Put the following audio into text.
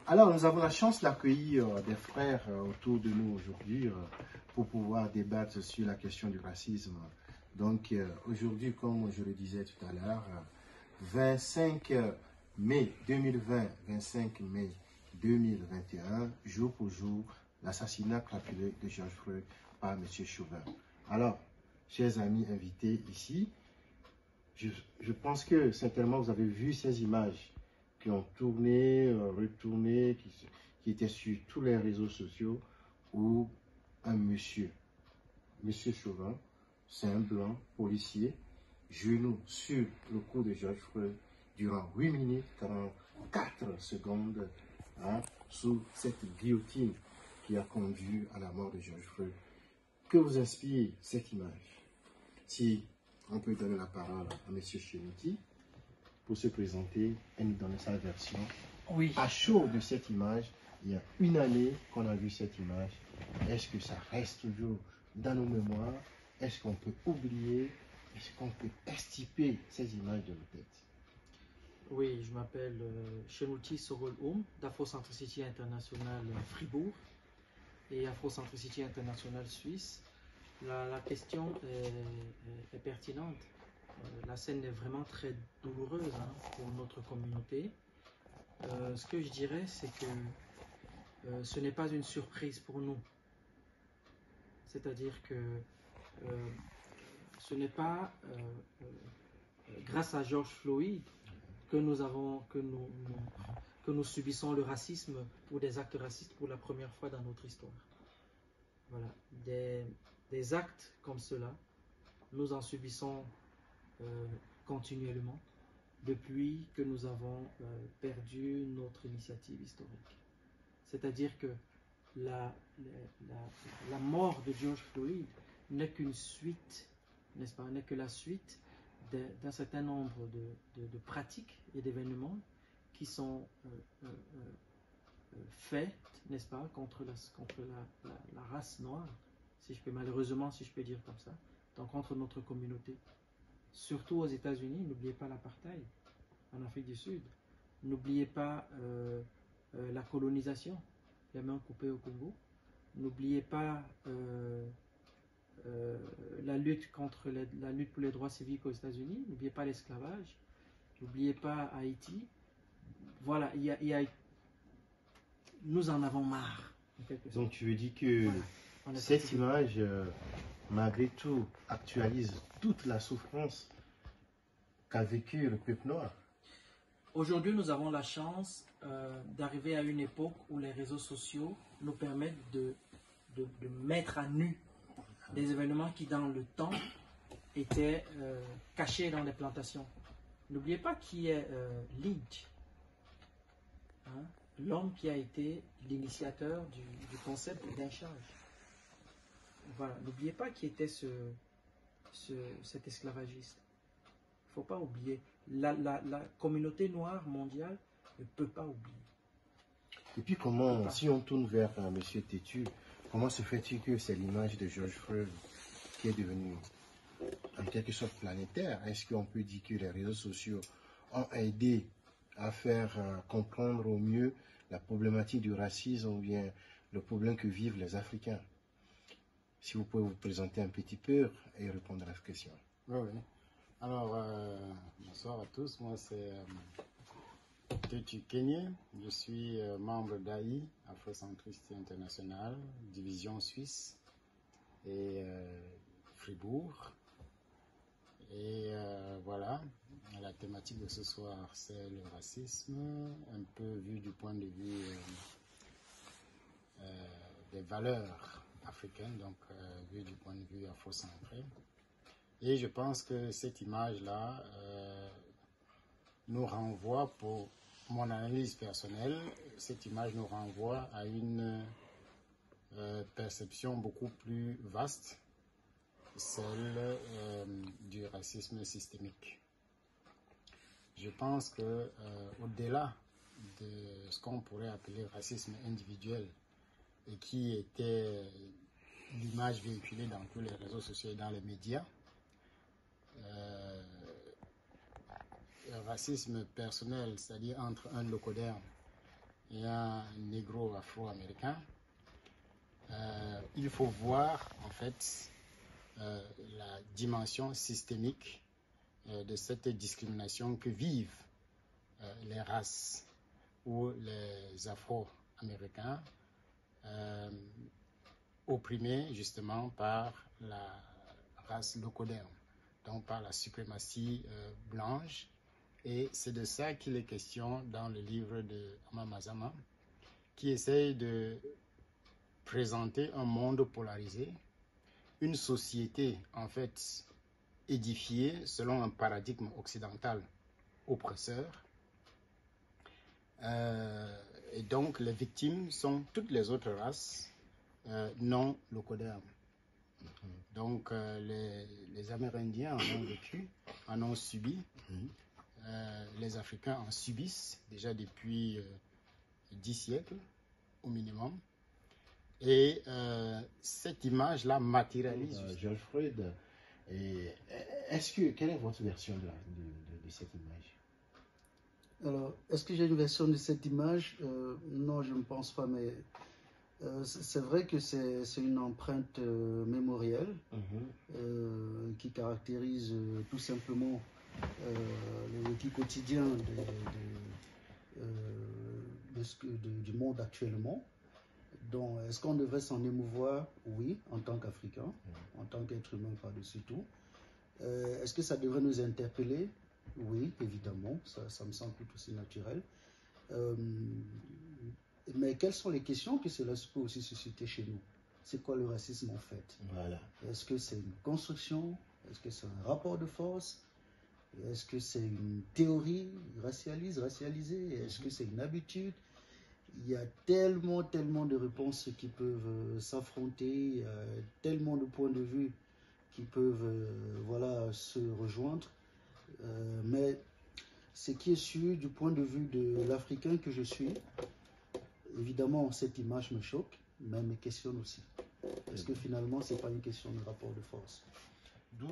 Alors, nous avons la chance d'accueillir des frères autour de nous aujourd'hui pour pouvoir débattre sur la question du racisme. Donc, aujourd'hui, comme je le disais tout à l'heure, 25 mai 2020, 25 mai 2021, jour pour jour, l'assassinat crapuleux de George Floyd par M. Chauvin. Alors, chers amis invités ici, je pense que certainement vous avez vu ces images qui ont tourné, retourné, qui étaient sur tous les réseaux sociaux, où un monsieur Chauvin, c'est un blanc policier, genou sur le cou de George Floyd durant 8 minutes 44 secondes, hein, sous cette guillotine qui a conduit à la mort de George Floyd. Que vous inspire cette image? Si on peut donner la parole à M. Chenouti pour se présenter et nous donner sa version à chaud de cette image. Il y a une année qu'on a vu cette image. Est-ce que ça reste toujours dans nos mémoires? Est-ce qu'on peut oublier? Est-ce qu'on peut extirper ces images de nos têtes? Oui, je m'appelle Chenouti Sorol d'Afrocentricity International Fribourg et Afrocentricity International Suisse. La question est pertinente. La scène est vraiment très douloureuse, hein, pour notre communauté. Ce que je dirais, c'est que ce n'est pas une surprise pour nous. C'est-à-dire que ce n'est pas grâce à George Floyd que nous subissons le racisme ou des actes racistes pour la première fois dans notre histoire. Voilà. Des actes comme cela, nous en subissons continuellement depuis que nous avons perdu notre initiative historique. C'est-à-dire que la mort de George Floyd n'est qu'une suite, n'est-ce pas, n'est que la suite d'un certain nombre de pratiques et d'événements qui sont faits, n'est-ce pas, contre la race noire, si je peux, malheureusement, si je peux dire comme ça, donc contre notre communauté. Surtout aux États-Unis, n'oubliez pas l'apartheid en Afrique du Sud, n'oubliez pas la colonisation, les mains coupées au Congo, n'oubliez pas la lutte pour les droits civiques aux États-Unis, n'oubliez pas l'esclavage, n'oubliez pas Haïti. Voilà, nous en avons marre. Donc tu veux dire que voilà, cette image, malgré tout, actualise toute la souffrance qu'a vécu le peuple noir? Aujourd'hui, nous avons la chance d'arriver à une époque où les réseaux sociaux nous permettent de mettre à nu des événements qui, dans le temps, étaient cachés dans les plantations. N'oubliez pas qui est Lynch, hein, l'homme qui a été l'initiateur du concept de lynchage. Voilà, n'oubliez pas qui était cet esclavagiste. Il ne faut pas oublier. La communauté noire mondiale ne peut pas oublier. Et puis comment, si on tourne vers M. Tétu, comment se fait-il que c'est l'image de George Floyd qui est devenue en quelque sorte planétaire? Est-ce qu'on peut dire que les réseaux sociaux ont aidé à faire comprendre au mieux la problématique du racisme ou bien le problème que vivent les Africains? Si vous pouvez vous présenter un petit peu et répondre à la question. Oui, oui. Alors, bonsoir à tous. Moi, c'est Tétu Kenyé. Je suis membre d'AI, Afrocentricity International, division suisse et Fribourg. Et voilà, la thématique de ce soir, c'est le racisme, un peu vu du point de vue des valeurs africaines, donc vu du point de vue afrocentré. Et je pense que cette image-là nous renvoie, pour mon analyse personnelle, cette image nous renvoie à une perception beaucoup plus vaste, celle du racisme systémique. Je pense que au-delà de ce qu'on pourrait appeler racisme individuel et qui était l'image véhiculée dans tous les réseaux sociaux et dans les médias, racisme personnel, c'est-à-dire entre un locoderme et un négro afro-américain, il faut voir en fait la dimension systémique de cette discrimination que vivent les races ou les afro-américains opprimés justement par la race locoderme, donc par la suprématie blanche. Et c'est de ça qu'il est question dans le livre de Ama Mazama, qui essaye de présenter un monde polarisé, une société en fait édifiée selon un paradigme occidental oppresseur. Et donc les victimes sont toutes les autres races non locodermes. Donc les Amérindiens en ont vécu, en ont subi. Les Africains en subissent déjà depuis 10 siècles au minimum. Et cette image-là matérialise. Georges Freud, quelle est votre version de cette image? Alors, est-ce que j'ai une version de cette image? Non, je ne pense pas, mais c'est vrai que c'est une empreinte mémorielle qui caractérise tout simplement le vécu quotidien du monde actuellement. Donc, est-ce qu'on devrait s'en émouvoir? Oui, en tant qu'Africain, en tant qu'être humain par-dessus tout. Est-ce que ça devrait nous interpeller? Oui, évidemment, ça me semble tout aussi naturel. Mais quelles sont les questions que cela peut aussi susciter chez nous? C'est quoi le racisme en fait? Voilà. Est-ce que c'est une construction? Est-ce que c'est un rapport de force? Est-ce que c'est une théorie racialisée? Est-ce que c'est une habitude? Il y a tellement de réponses qui peuvent s'affronter, il y a tellement de points de vue qui peuvent se rejoindre. Mais ce qui est sûr du point de vue de l'Africain que je suis, évidemment cette image me choque, mais me questionne aussi. Parce que finalement, ce n'est pas une question de rapport de force. D'où